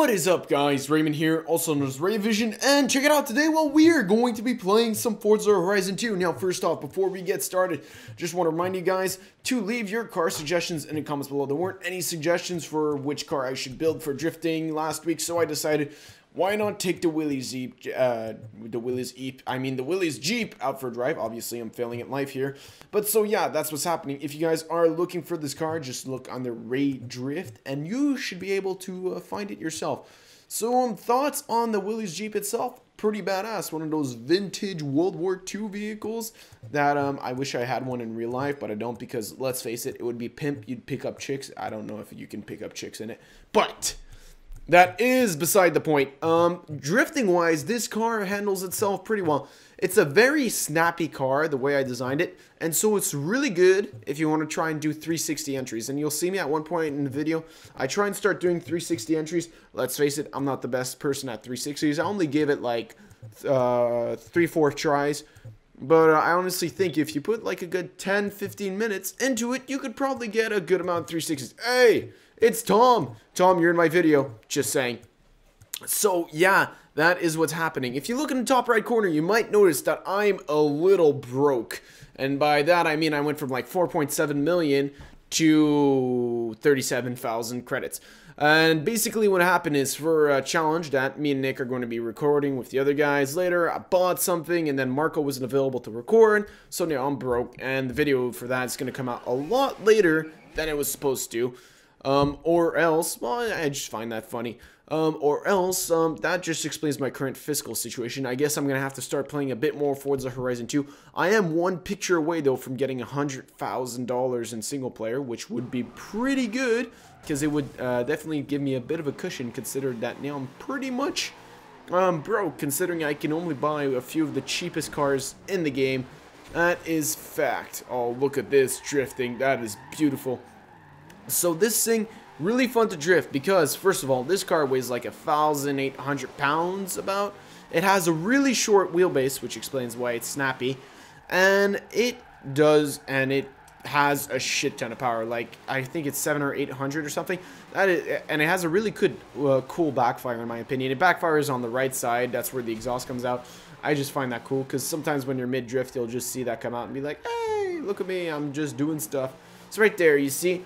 What is up, guys? Raymond here, also known as Ray Vision, and check it out today. Well, we are going to be playing some Forza Horizon 2. Now, first off, before we get started, just want to remind you guys to leave your car suggestions in the comments below. There weren't any suggestions for which car I should build for drifting last week, so I decided, why not take the Willys Jeep out for a drive? Obviously, I'm failing at life here. But so yeah, that's what's happening. If you guys are looking for this car, just look on the Ray Drift, and you should be able to find it yourself. So thoughts on the Willys Jeep itself? Pretty badass. One of those vintage World War II vehicles that I wish I had one in real life, but I don't, because let's face it would be pimp. You'd pick up chicks. I don't know if you can pick up chicks in it, but that is beside the point. Drifting wise, this car handles itself pretty well. It's a very snappy car, the way I designed it, and so it's really good if you want to try and do 360 entries. And you'll see me at one point in the video, I try and start doing 360 entries. Let's face it, I'm not the best person at 360s. I only give it like 3-4 tries. But I honestly think if you put like a good 10-15 minutes into it, you could probably get a good amount of 360s. Hey, it's Tom. Tom, you're in my video. Just saying. So yeah, that is what's happening. If you look in the top right corner, you might notice that I'm a little broke. And by that, I mean I went from like 4.7 million to 37,000 credits. And basically what happened is, for a challenge that me and Nick are going to be recording with the other guys later, I bought something and then Marco wasn't available to record, so now I'm broke, and the video for that is going to come out a lot later than it was supposed to. Or else, well, I just find that funny. Or else, that just explains my current fiscal situation. I guess I'm going to have to start playing a bit more Forza Horizon 2. I am one picture away, though, from getting $100,000 in single player, which would be pretty good, because it would definitely give me a bit of a cushion, considering that now I'm pretty much broke, considering I can only buy a few of the cheapest cars in the game. That is fact. Oh, look at this drifting. That is beautiful. So this thing, really fun to drift because, first of all, this car weighs like 1,800 pounds about. It has a really short wheelbase, which explains why it's snappy. And it has a shit ton of power. Like, I think it's 700 or 800 or something. And it has a really good, cool backfire, in my opinion. It backfires on the right side. That's where the exhaust comes out. I just find that cool because sometimes when you're mid-drift, you'll just see that come out and be like, hey, look at me, I'm just doing stuff. So right there, you see.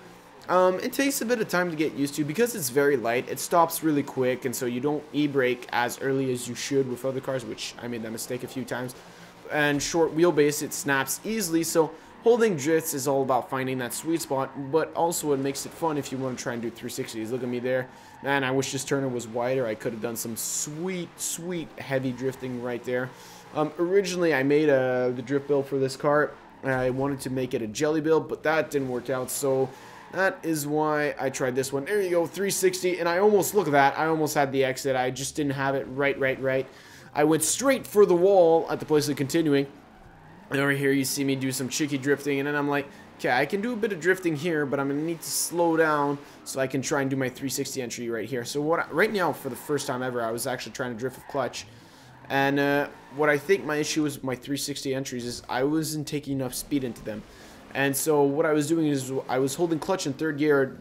It takes a bit of time to get used to because it's very light. It stops really quick, and so you don't e-brake as early as you should with other cars, which I made that mistake a few times. And short wheelbase, it snaps easily, so holding drifts is all about finding that sweet spot, but also it makes it fun if you want to try and do 360s. Look at me there. Man, I wish this turner was wider. I could have done some sweet, sweet heavy drifting right there. Originally, I made the drift build for this car. I wanted to make it a jelly build, but that didn't work out, so that is why I tried this one. There you go, 360, and I almost, look at that, I almost had the exit. I just didn't have it right. I went straight for the wall at the place of continuing. And over here you see me do some cheeky drifting, and then I'm like, okay, I can do a bit of drifting here, but I'm going to need to slow down so I can try and do my 360 entry right here. So right now, for the first time ever, I was actually trying to drift with clutch. And what I think my issue was with my 360 entries is I wasn't taking enough speed into them. And so what I was doing is I was holding clutch in third gear,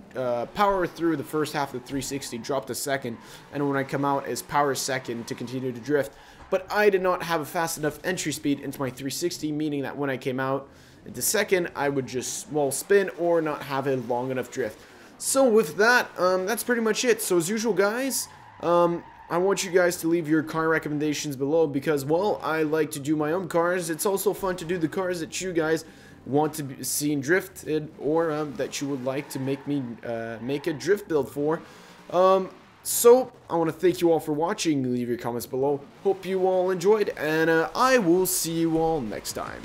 power through the first half of the 360, drop to second, and when I come out is power second to continue to drift. But I did not have a fast enough entry speed into my 360, meaning that when I came out into second, I would just small spin or not have a long enough drift. So with that, that's pretty much it. So as usual, guys, I want you guys to leave your car recommendations below because, well, I like to do my own cars. It's also fun to do the cars that you guys want to be seen drifted, or that you would like to make me make a drift build for. So I want to thank you all for watching. Leave your comments below. Hope you all enjoyed, and I will see you all next time.